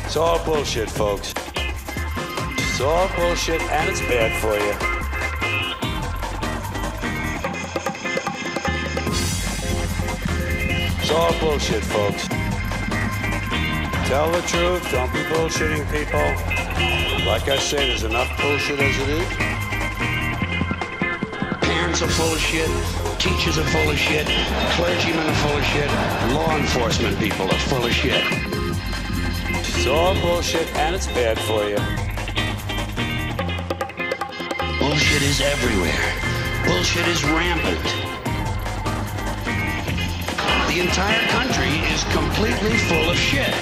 It's all bullshit, folks. It's all bullshit, and it's bad for you. It's all bullshit, folks. Tell the truth. Don't be bullshitting people. Like I say, there's enough bullshit as it is. Parents are full of shit. Teachers are full of shit. Clergymen are full of shit. Law enforcement people are full of shit. It's all bullshit, and it's bad for you. Bullshit is everywhere. Bullshit is rampant. The entire country is completely full of shit.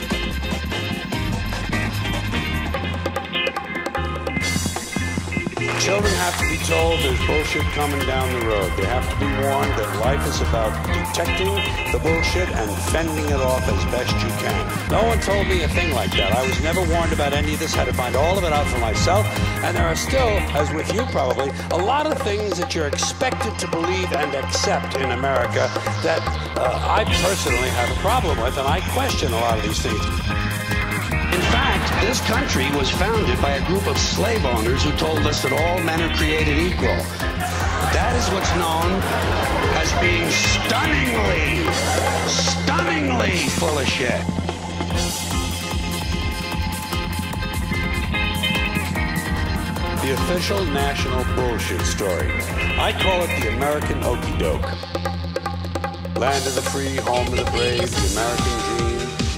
Children have to be told there's bullshit coming down the road. They have to be warned that life is about detecting the bullshit and fending it off as best you can. No one told me a thing like that. I was never warned about any of this. Had to find all of it out for myself. And there are still, as with you probably, a lot of things that you're expected to believe and accept in America that I personally have a problem with, and I question a lot of these things. In fact, this country was founded by a group of slave owners who told us that all men are created equal. That is what's known as being stunningly full of shit. The official national bullshit story. I call it the American okey doke. Land of the free, home of the brave, the American dream.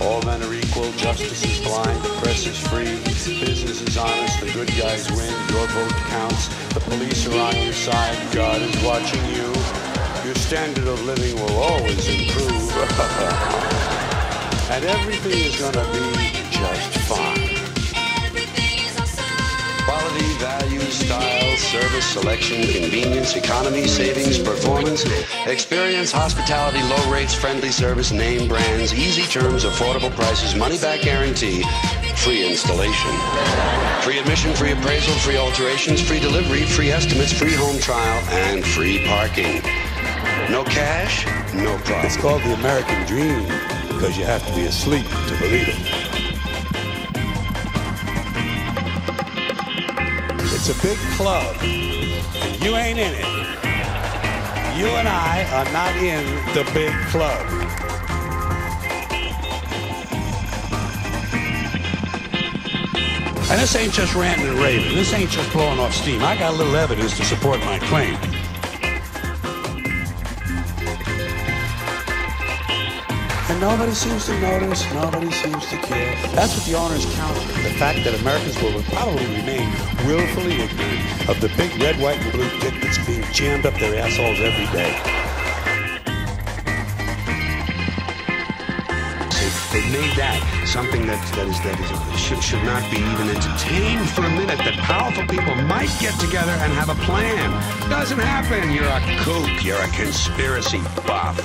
All men are equal, justice is blind, the press is free, business is honest, the good guys win, your vote counts, the police are on your side, God is watching you, your standard of living will always improve, and everything is gonna be just fine. Quality, value, style, service, selection, convenience, economy, savings, performance, experience, hospitality, low rates, friendly service, name brands, easy terms, affordable prices, money-back guarantee, free installation, free admission, free appraisal, free alterations, free delivery, free estimates, free home trial, and free parking. No cash, no problem. It's called the American dream because you have to be asleep to believe it. It's a big club, and you ain't in it. You and I are not in the big club. And this ain't just ranting and raving. This ain't just blowing off steam. I got a little evidence to support my claim. And nobody seems to notice, nobody seems to care. That's what the owners count on. The fact that Americans will probably remain willfully ignorant of the big red, white, and blue dick that's being jammed up their assholes every day. They've made that something that should not be even entertained for a minute, that powerful people might get together and have a plan. Doesn't happen. You're a kook. You're a conspiracy buff.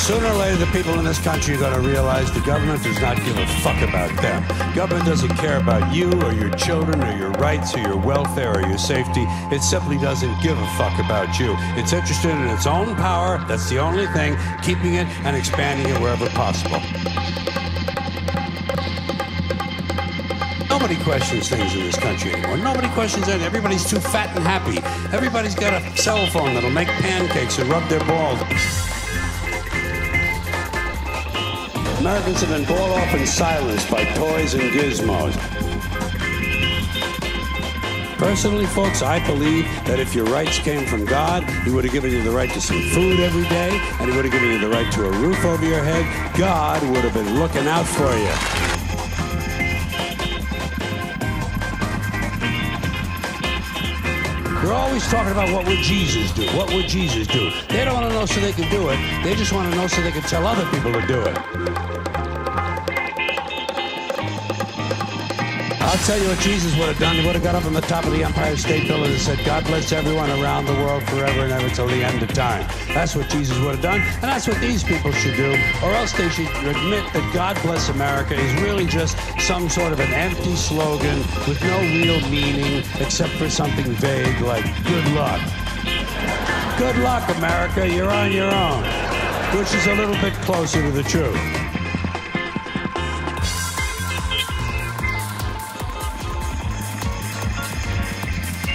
Sooner or later, the people in this country are going to realize the government does not give a fuck about them. Government doesn't care about you or your children or your rights or your welfare or your safety. It simply doesn't give a fuck about you. It's interested in its own power. That's the only thing, keeping it and expanding it wherever possible. Nobody questions things in this country anymore. Nobody questions it. Everybody's too fat and happy. Everybody's got a cell phone that'll make pancakes and rub their balls. Americans have been bought off and silenced by toys and gizmos. Personally, folks, I believe that if your rights came from God, He would have given you the right to some food every day, and He would have given you the right to a roof over your head. God would have been looking out for you. We're always talking about what would Jesus do? What would Jesus do? They don't want to know so they can do it. They just want to know so they can tell other people to do it. I'll tell you what Jesus would have done. He would have got up on the top of the Empire State Building and said, God bless everyone around the world forever and ever till the end of time. That's what Jesus would have done, and that's what these people should do, or else they should admit that God bless America is really just some sort of an empty slogan with no real meaning except for something vague like good luck. Good luck, America. You're on your own. Which is a little bit closer to the truth.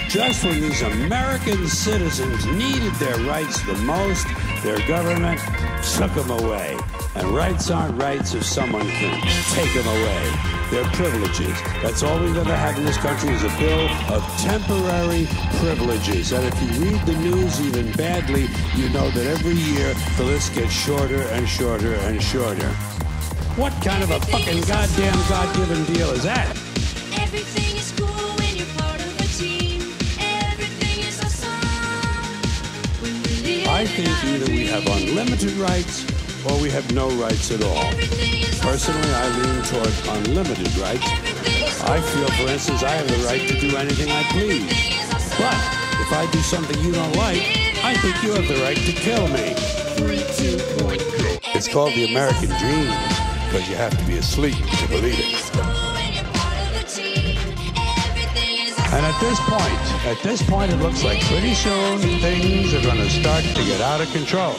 Just when these American citizens needed their rights the most, their government took them away. And rights aren't rights if someone can take them away. They're privileges. That's all we've ever had in this country is a bill of temporary privileges. And if you read the news even badly, you know that every year the list gets shorter and shorter and shorter. What kind of a fucking goddamn God-given deal is that? Everything is cool when you're part of a team. Everything is awesome when we live. I think either we have unlimited rights or we have no rights at all. Personally, I lean toward unlimited rights. I feel, for instance, I have the right to do anything I please. But if I do something you don't like, I think you have the right to kill me. 3, 2, 1, go. It's called the American dream because you have to be asleep to believe it. And at this point, it looks like pretty soon things are going to start to get out of control.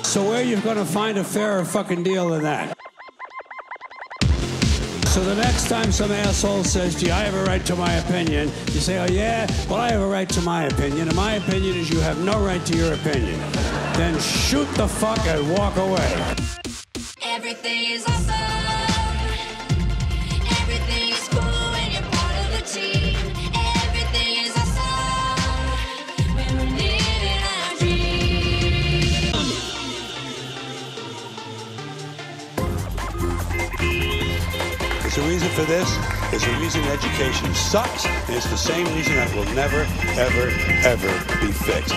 So where are you going to find a fairer fucking deal than that? So the next time some asshole says to you, I have a right to my opinion, you say, oh yeah, well I have a right to my opinion, and my opinion is you have no right to your opinion. Then shoot the fuck and walk away. Everything is awesome. Everything is cool when you're part of the team. Everything is awesome when we're living our dream. There's a reason for this. There's a reason education sucks, and it's the same reason that will never, ever, ever be fixed.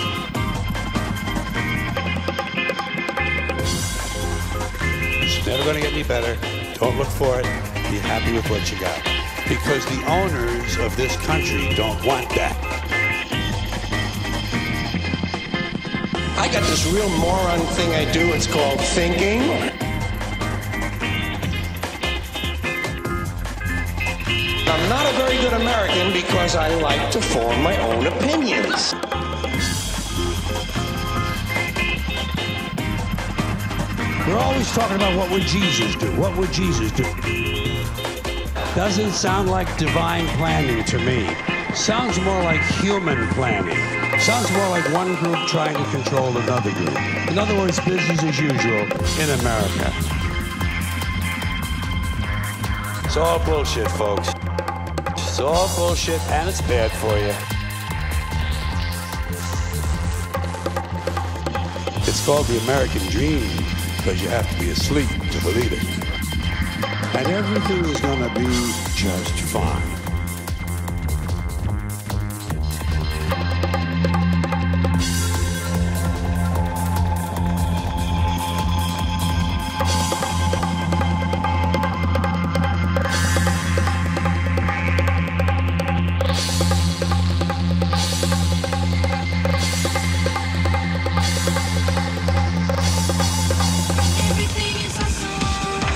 It's never going to get any better. Don't look for it. Be happy with what you got. Because the owners of this country don't want that. I got this real moron thing I do. It's called thinking. I'm not a very good American because I like to form my own opinions. We're always talking about what would Jesus do? What would Jesus do? Doesn't sound like divine planning to me. Sounds more like human planning. Sounds more like one group trying to control another group. In other words, business as usual in America. It's all bullshit, folks. It's all bullshit, and it's bad for you. It's called the American dream because you have to be asleep to believe it. And everything is going to be just fine.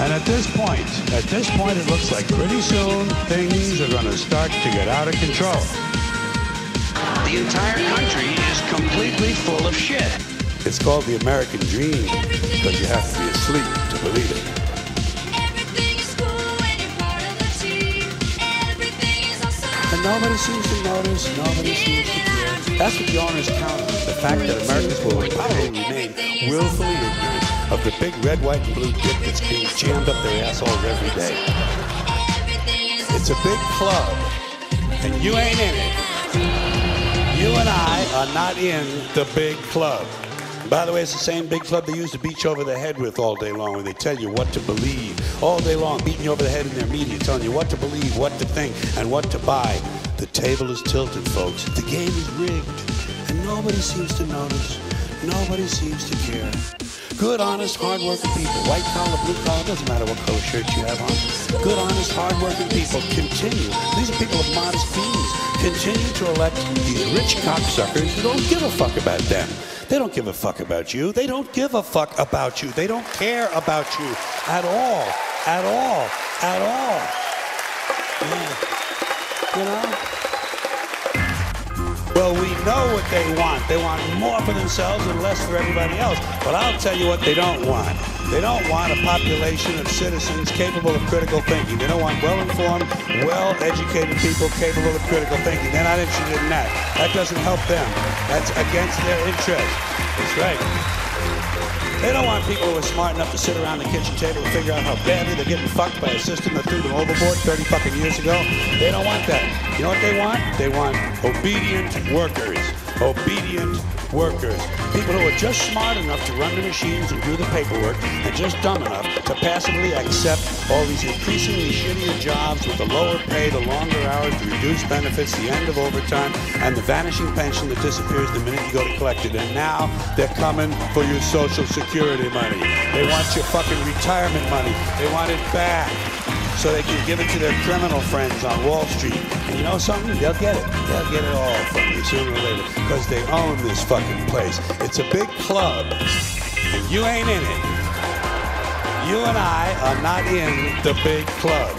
And at this point, it looks like pretty soon things are going to start to get out of control. The entire country is completely full of shit. It's called the American dream because you have to be asleep to believe it. Everything is cool when you're part of the team. Everything is awesome. And nobody seems to notice, nobody seems to care. That's what the owners count on, the fact that Americans will probably remain willfully ignorant of the big red, white, and blue dick that's being jammed up their assholes every day. It's a big club, and you ain't in it. You and I are not in the big club. And by the way, it's the same big club they use to beat you over the head with all day long when they tell you what to believe. All day long, beating you over the head in their media, telling you what to believe, what to think, and what to buy. The table is tilted, folks. The game is rigged, and nobody seems to notice. Nobody seems to care. Good, honest, hard-working people, white collar, blue collar, doesn't matter what color shirt you have on. Good, honest, hard-working people continue. These are people of modest means. Continue to elect these rich cocksuckers who don't give a fuck about them. They don't give a fuck about you. They don't give a fuck about you. They don't care about you at all. At all. At all. Yeah. You know? Well, we know what they want. They want more for themselves and less for everybody else. But I'll tell you what they don't want. They don't want a population of citizens capable of critical thinking. They don't want well-informed, well-educated people capable of critical thinking. They're not interested in that. That doesn't help them. That's against their interest. That's right. They don't want people who are smart enough to sit around the kitchen table and figure out how badly they're getting fucked by a system that threw them overboard 30 fucking years ago. They don't want that. You know what they want? They want obedient workers. Obedient workers. People who are just smart enough to run the machines and do the paperwork and just dumb enough to passively accept all these increasingly shittier jobs with the lower pay, the longer hours, the reduced benefits, the end of overtime, and the vanishing pension that disappears the minute you go to collect it. And now they're coming for your Social Security money. They want your fucking retirement money. They want it back so they can give it to their criminal friends on Wall Street. And you know something? They'll get it. They'll get it all from you sooner or later because they own this fucking place. It's a big club, and you ain't in it. You and I are not in the big club.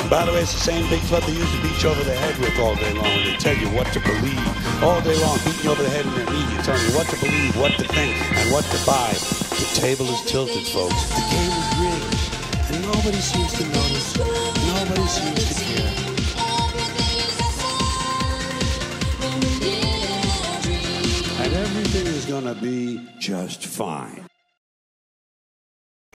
And by the way, it's the same big club they used to beat you over the head with all day long when they tell you what to believe. All day long, beating you over the head in their media, telling you what to believe, what to think, and what to buy. The table is tilted, folks. The game is rigged. And nobody seems to notice. Nobody seems to care. And everything is gonna be just fine.